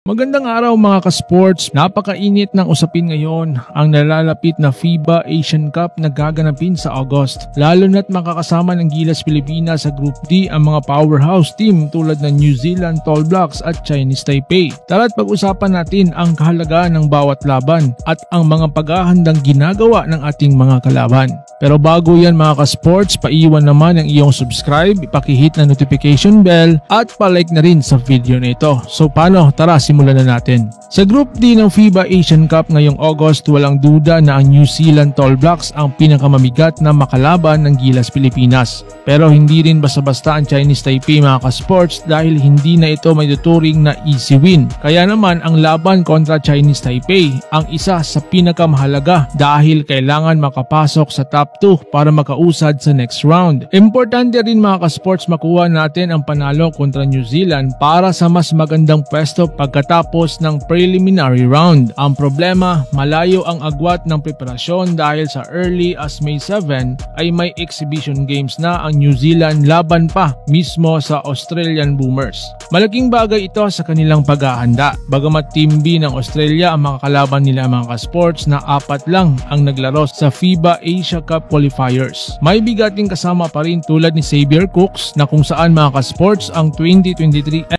Magandang araw mga ka-sports. Napakainit ng usapin ngayon ang nalalapit na FIBA Asian Cup na gaganapin sa August. Lalo na't makakasama ng Gilas Pilipinas sa Group D ang mga powerhouse team tulad ng New Zealand Tall Blacks at Chinese Taipei. Tara't pag-usapan natin ang kahalagaan ng bawat laban at ang mga paghahandang ginagawa ng ating mga kalaban. Pero bago yan mga ka-sports, paiwan naman ang iyong subscribe, ipakihit na notification bell at palike na rin sa video na ito. So paano? Tara, simulan na natin. Sa Group D ng FIBA Asian Cup ngayong August, walang duda na ang New Zealand Tall Blacks ang pinakamamigat na makalaban ng Gilas Pilipinas. Pero hindi rin basta-basta ang Chinese Taipei mga ka-sports dahil hindi na ito may tuturing na easy win. Kaya naman ang laban kontra Chinese Taipei ang isa sa pinakamahalaga dahil kailangan makapasok sa top 2 para makausad sa next round. Importante rin mga ka-sports makuha natin ang panalo kontra New Zealand para sa mas magandang pwesto pagkatapos ng preliminary round. Ang problema, malayo ang agwat ng preparasyon dahil sa early as May 7 ay may exhibition games na ang New Zealand laban pa mismo sa Australian Boomers. Malaking bagay ito sa kanilang paghahanda. Bagamat Team B ng Australia ang makakalaban nila mga ka-sports na 4 lang ang naglaro sa FIBA Asia Cup qualifiers. May bigating kasama pa rin tulad ni Xavier Cooks na kung saan mga ka-sports ang 2023